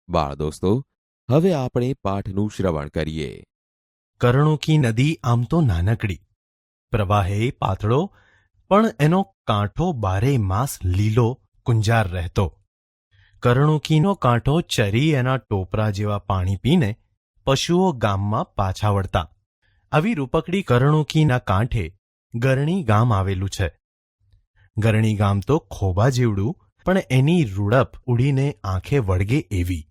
બાળ દોસ્તો, હવે આપણે પાઠનું શ્રવણ કરીએ. કરણુકી નદી આમ તો નાનકડી, પ્રવાહે પાતળો, પણ એનો કાંઠો બારે માસ લીલો કુંજાર રહેતો. કરણુકીનો કાંઠો ચરી એના ટોપરા જેવા પાણી પીને પશુઓ ગામમાં પાછા વળતા. આવી રૂપકડી કરણુકીના કાંઠે ગરણી ગામ આવેલું છે. ગરણી ગામ તો ખોબા જેવડું, પણ એની રૂડપ ઉડીને આંખે વળગે એવી.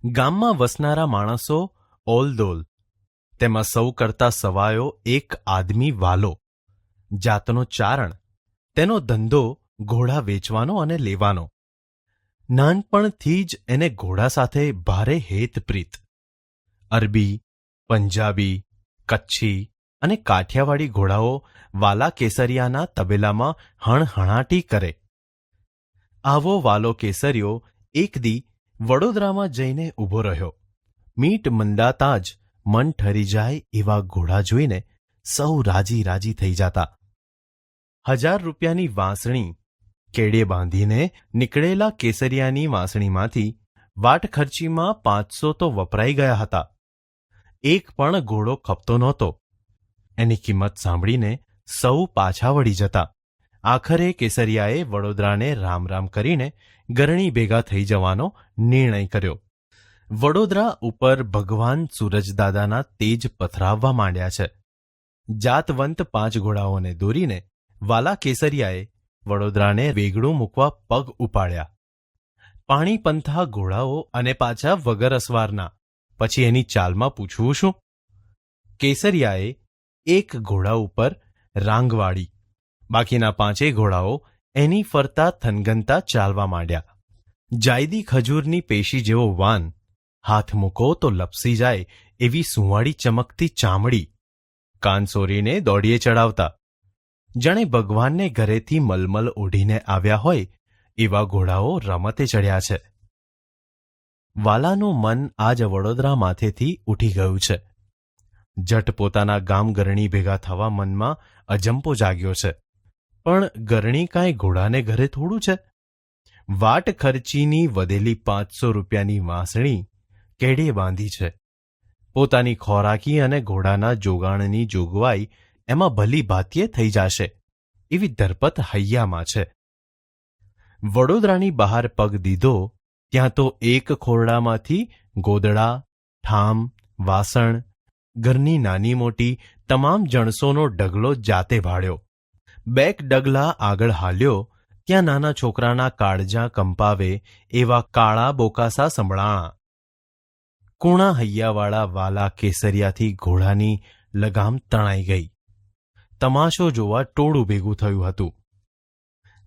ગામમાં વસનારા માણસો ઓલદોલ, તેમાં સૌ કરતા સવાયો એક આદમી વાલો, જાતનો ચારણ, તેનો ધંધો ઘોડા વેચવાનો અને લેવાનો. નાનપણથી જ એને ઘોડા સાથે ભારે હેતપ્રીત. અરબી, પંજાબી, કચ્છી અને કાઠિયાવાડી ઘોડાઓ વાલા કેસરિયાના તબેલામાં હણહણાટી કરે. આવો વાલો કેસરિયો એક દી વડોદરામાં જઈને ઊભો રહ્યો. મીટ મંદાતા જ મન ઠરી જાય એવા ઘોડા જોઈને સૌ રાજી રાજી થઈ જતા. 1000 રૂપિયાની વાંસણી કેડે બાંધીને નીકળેલા કેસરિયાની વાંસણીમાંથી વાટખર્ચીમાં 500 તો વપરાઈ ગયા હતા. એક પણ ઘોડો ખપતો નહોતો. એની કિંમત સાંભળીને સૌ પાછા વળી જતા. આખરે કેસરિયાએ વડોદરાને રામ રામ કરીને ગરણી ભેગા થઈ જવાનો નિર્ણય કર્યો. વડોદરા ઉપર ભગવાન સૂરજદાદાના તેજ પથરાવવા માંડ્યા છે. જાતવંત 5 ઘોડાઓને દોરીને વાલા કેસરિયાએ વડોદરાને વેગળું મૂકવા પગ ઉપાડ્યા. પાણી પંથા ઘોડાઓ અને પાછા વગર અસવારના. પછી એની ચાલમાં પૂછવું શું? કેસરિયાએ એક ઘોડા ઉપર રાંગ વાળી. બાકીના 5 ઘોડાઓ એની ફરતા થનગનતા ચાલવા માંડ્યા. જાયદી ખજૂરની પેશી જેવો વાન, હાથ મૂકો તો લપસી જાય એવી સુંવાળી ચમકતી ચામડી, કાન સોરીને દોડીએ ચડાવતા. જાણે ભગવાનને ઘરેથી મલમલ ઓઢીને આવ્યા હોય એવા ઘોડાઓ રમતે ચડ્યા છે. વાલાનું મન આજ વડોદરા માથેથી ઉઠી ગયું છે. જટ પોતાના ગામ ગરણી ભેગા થવા મનમાં અજંપો જાગ્યો છે. પણ ગરણી કાંઈ ઘોડાને ઘરે થોડું છે. વાટ ખર્ચીની વધેલી 500 રૂપિયાની વાંસણી કેડે બાંધી છે. પોતાની ખોરાકી અને ઘોડાના જોગાણની જોગવાઈ એમાં ભલી ભાતીએ થઈ જશે એવી ધરપત હૈયામાં છે. વડોદરાની બહાર પગ દીધો ત્યાં તો એક ખોરડામાંથી ગોદડા, ઠામ, વાસણ, ઘરની નાની મોટી તમામ જણસોનો ડગલો જાતે ભાળ્યો. 2 ડગલા આગળ હાલ્યો ત્યાં નાના છોકરાના કાળજા કંપાવે એવા કાળા બોકાસા સંભળાણા. કૂણા હૈયાવાળા વાલા કેસરિયાથી ઘોડાની લગામ તણાઈ ગઈ. તમાશો જોવા ટોળું ભેગું થયું હતું.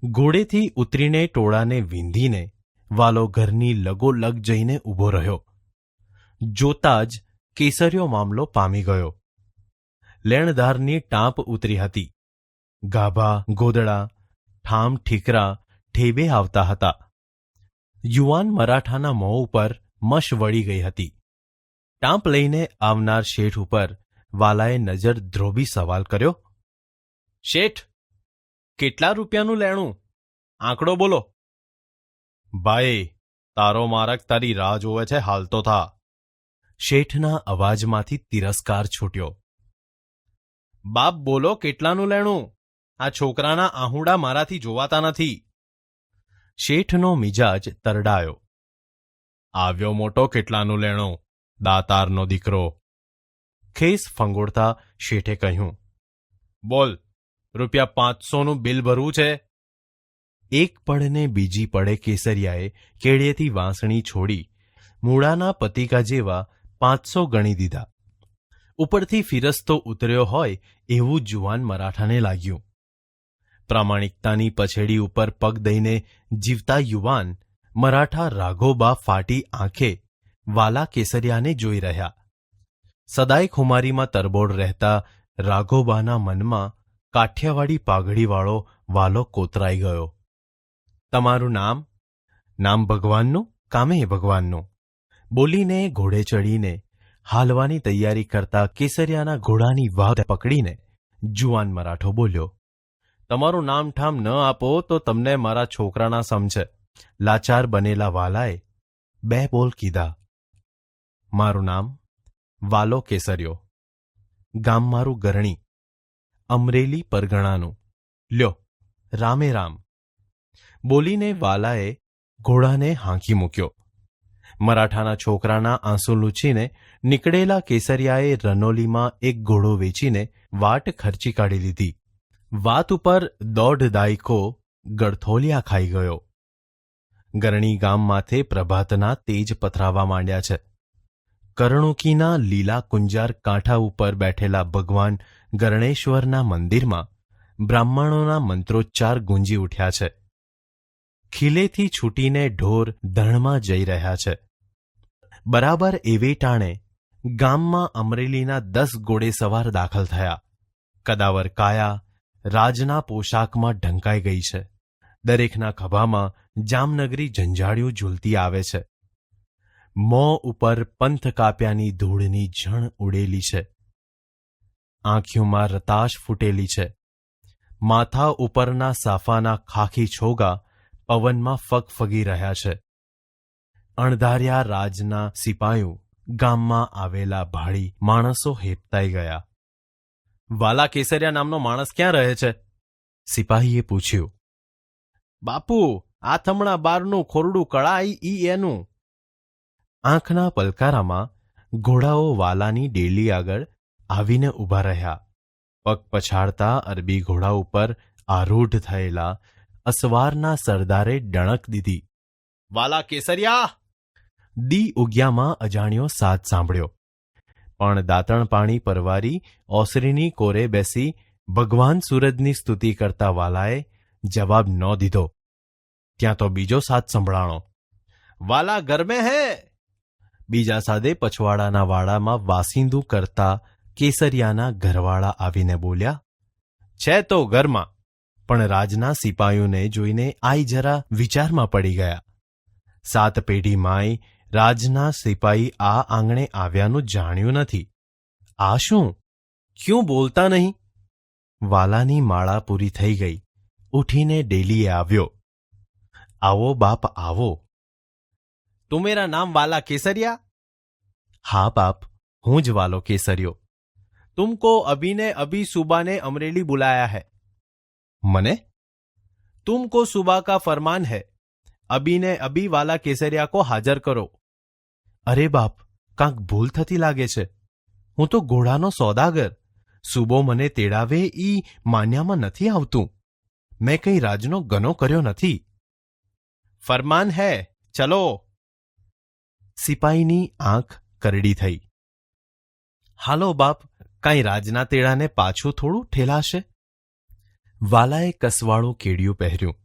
ઘોડેથી ઉતરીને ટોળાને વીંધીને વાલો ઘરની લગોલગ જઈને ઊભો રહ્યો. જોતા જ કેસરિયો મામલો પામી ગયો. લેણદારની ટાંપ ઉતરી હતી. ગાભા, ગોદડા, ઠામ ઠીકરા ઠેબે આવતા હતા. યુવાન મરાઠાના મોં ઉપર મશ વળી ગઈ હતી. ટાંપ લઈને આવનાર શેઠ ઉપર વાલાએ નજર ધ્રોબી સવાલ કર્યો. શેઠ, કેટલા રૂપિયાનું લેણું? આંકડો બોલો. ભાઈ, તારો મારક તારી રાહ જોવે છે, હાલ તો થા. શેઠના અવાજમાંથી તિરસ્કાર છૂટ્યો. બાપ બોલો, કેટલાનું લેણું? આ છોકરાના આહુડા મારાથી જોવાતા નથી. શેઠનો મિજાજ તરડાયો. આવ્યો મોટો, કેટલાનું લેણું? દાતારનો દીકરો. ખેસ ફંગોળતા શેઠે કહ્યું. બોલ, રૂપિયા 500નું બિલ ભરવું છે. એક પડને બીજી પડે કેસરિયાએ કેડેથી વાંસણી છોડી મૂળાના પતિકા જેવા 500 ગણી દીધા. ઉપરથી ફિરસ્તો ઉતર્યો હોય એવું જુવાન મરાઠાને લાગ્યું. પ્રામાણિકતાની પછેડી ઉપર પગ દઈને જીવતા યુવાન મરાઠા રાઘોબા ફાટી આંખે વાલા કેસરિયાને જોઈ રહ્યા. સદાય ખુમારીમાં તરબોળ રહેતા રાઘોબાના મનમાં કાઠિયાવાડી પાઘડીવાળો વાલો કોતરાઈ ગયો. તમારું નામ? નામ ભગવાનનું, કામે ભગવાનનું. બોલીને ઘોડે ચડીને હાલવાની તૈયારી કરતા કેસરિયાના ઘોડાની વાગ પકડીને જુવાન મરાઠો બોલ્યો. તમારું નામ ઠામ ન આપો તો તમને મારા છોકરાના સમજે. લાચાર બનેલા વાલાએ 2 બોલ કીધા. મારું નામ વાલો કેસરિયો, ગામ મારું ગરણી, અમરેલી પરગણાનું. લ્યો રામે રામ, બોલીને વાલાએ ઘોડાને હાંકી મૂક્યો. મરાઠાના છોકરાના આંસુ લૂછીને નીકળેલા કેસરિયાએ રનોલીમાં એક ઘોડો વેચીને વાટ ખર્ચી કાઢી લીધી. વાત ઉપર 1.5 દાયકો ગળથોલિયા ખાઈ ગયો. ગરણી ગામ માથે પ્રભાતના તેજ પથરાવા માંડ્યા છે. કરણુકીના લીલા કુંજાર કાંઠા ઉપર બેઠેલા ભગવાન ગરણેશ્વરના મંદિરમાં બ્રાહ્મણોના મંત્રોચ્ચાર ગુંજી ઉઠ્યા છે. ખીલેથી છૂટીને ઢોર ધરણમાં જઈ રહ્યા છે. બરાબર એવે ટાણે ગામમાં અમરેલીના 10 ઘોડેસવાર દાખલ થયા. કદાવર કાયા રાજના પોશાકમાં ઢંકાઈ ગઈ છે. દરેકના ખભામાં જામનગરી ઝંઝાળિયું ઝૂલતી આવે છે. મોં ઉપર પંથ કાપ્યાની ધૂળની ઝણ ઉડેલી છે. આંખીઓમાં રતાશ ફૂટેલી છે. માથા ઉપરના સાફાના ખાખી છોગા પવનમાં ફગફગી રહ્યા છે. અણધાર્યા રાજના સિપાઈઓ ગામમાં આવેલા ભાડી માણસો હેપતાઈ ગયા. વાલા કેસરિયા નામનો માણસ ક્યાં રહે છે? સિપાહીએ પૂછ્યું. બાપુ, આ થમણા બારનું ખોરડું કળાઈ ઈ એનું. આંખના પલકારામાં ઘોડાઓ વાલાની ડેલી આગળ આવીને ઊભા રહ્યા. પગ પછાડતા અરબી ઘોડા ઉપર આરૂઢ થયેલા અસવારના સરદારે ડણક દીધી. વાલા કેસરિયા! દી ઉગ્યામાં અજાણ્યો સાદ સાંભળ્યો. પણ દાંતણ પાણી પરવારી ઓસરીની કોરે બેસી ભગવાન સૂરજની સ્તુતિ કરતા વાલાએ જવાબ ન દીધો. ત્યાં તો બીજો સાદ સંભળાણો. વાલા ગરમે હે! બીજા સાદે પછવાડાના વાડામાં વાસિંદુ કરતા કેસરિયાના ઘરવાળા આવીને બોલ્યા. છે તો ઘરમાં, પણ રાજના સિપાહીઓને જોઈને આઈ જરા વિચારમાં પડી ગયા. 7 પેઢી માય રાજના સિપાહી આ આંગણે આવ્યાનું જાણ્યું નથી. આ શું? ક્યું બોલતા નહીં? વાલાની માળા પૂરી થઈ ગઈ. ઉઠીને ડેલીએ આવ્યો. આવો બાપ આવો. તું મેરા નામ વાલા કેસરિયા? હા બાપ, હું જ વાલો કેસરિયો. तुमको अभी ने अभी सुबह ने अमरेली बुलाया है. मने? तुमको सुबह का फरमान है, अभी ने अभी वाला केसरिया को हाजर करो. अरे बाप, કાંક ભૂલ થતી લાગે છે. હું તો ઘોડાનો સોદાગર. સુબો મને તેડાવે ઈ માન્યામાં નથી આવતું. મેં કંઈ રાજનો ગનો કર્યો નથી. ફરમાન હે, ચલો. સિપાહીની આંખ કરડી થઈ. હાલો બાપ, કાંઈ રાજના તેડાને પાછું થોડું ઠેલાશે? વાલાએ કસવાળું કેડિયું પહેર્યું.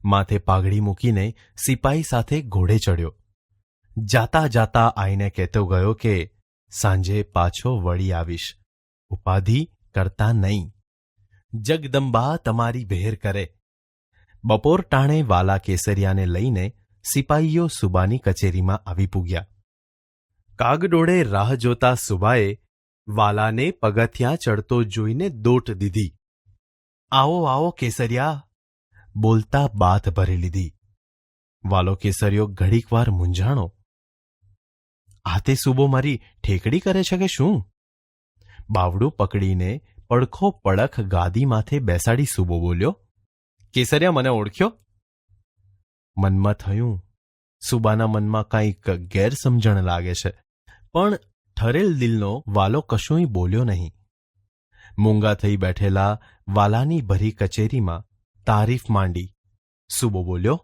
માથે પાઘડી મૂકીને સિપાહી સાથે ઘોડે ચડ્યો. જાતા જાતા આઈને કહેતો ગયો કે સાંજે પાછો વળી આવીશ. ઉપાધિ કરતા નહીં. જગદંબા તમારી બહેર કરે. બપોર ટાણે વાલા કેસરિયાને લઈને સિપાહીઓ સુબાની કચેરીમાં આવી પૂગ્યા. કાગડોળે રાહ જોતા સુબાએ વાલાને પગથિયાં ચડતો જોઈને દોટ દીધી. આવો આવો કેસરિયા, બોલતા બાથ ભરી લીધી. વાલો કેસરિયો ઘડીકવાર મૂંઝાણો. આ તે સુબો મારી ઠેકડી કરે છે કે શું? બાવડું પકડીને પડખો પડખ ગાદી માથે બેસાડી સુબો બોલ્યો. કેસરિયા મને ઓળખ્યો? મનમાં થયું સુબાના મનમાં કાંઈક ગેરસમજણ લાગે છે, પણ ઠરેલ દિલનો વાલો કશુંય બોલ્યો નહીં. મૂંગા થઈ બેઠેલા વાલાની ભરી કચેરીમાં તારીફ માંડી. સુબો બોલ્યો.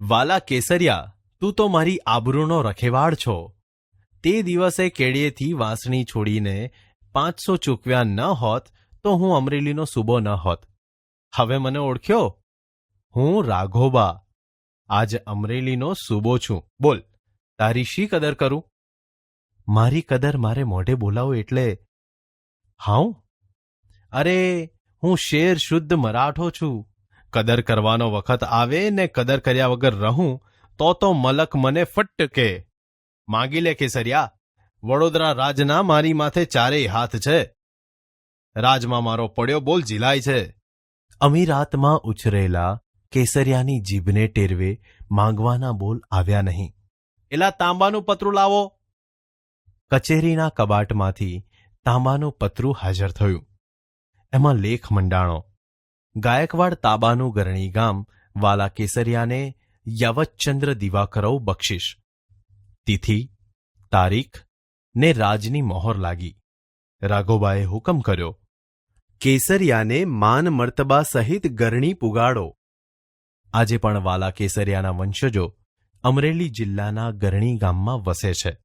વાલા કેસરિયા, તું તો મારી આબરૂનો રખેવાળ છો. તે દિવસે કેડીએથી વાંસણી છોડીને 500 ચૂકવ્યા ન હોત તો હું અમરેલીનો સુબો ન હોત. હવે મને ઓળખ્યો? હું રાઘોબા, આજ અમરેલીનો સુબો છું. બોલ, તારી શી કદર કરું? મારી કદર મારે મોઢે બોલાવો એટલે? હાઉ? અરે, હું શેર શુદ્ધ મરાઠો છું. કદર કરવાનો વખત આવે ને કદર કર્યા વગર રહું તો મલક મને ફટ્ટ કે. માગી લે કેસરિયા, વડોદરા રાજના મારી માથે 4 હાથ છે. રાજમાં મારો પડ્યો બોલ ઝીલાય છે. અમીરાતમાં ઉછરેલા કેસરિયાની જીભને ટેરવે માંગવાના બોલ આવ્યા નહીં. એલા તાંબાનું પતરું લાવો. કચેરીના કબાટમાંથી તાંબાનું પતરું હાજર થયું. એમાં લેખ મંડાણો. ગાયકવાડ તાબાનું ગરણી ગામ વાલા કેસરિયાને યવતચંદ્ર દિવાકરવ બક્ષિશ. તિથિ, તારીખ ને રાજની મહોર લાગી. રાઘોબાએ હુકમ કર્યો, કેસરિયાને માન મર્તબા સહિત ગરણી પુગાડો. આજે પણ વાલા કેસરિયાના વંશજો અમરેલી જિલ્લાના ગરણી ગામમાં વસે છે.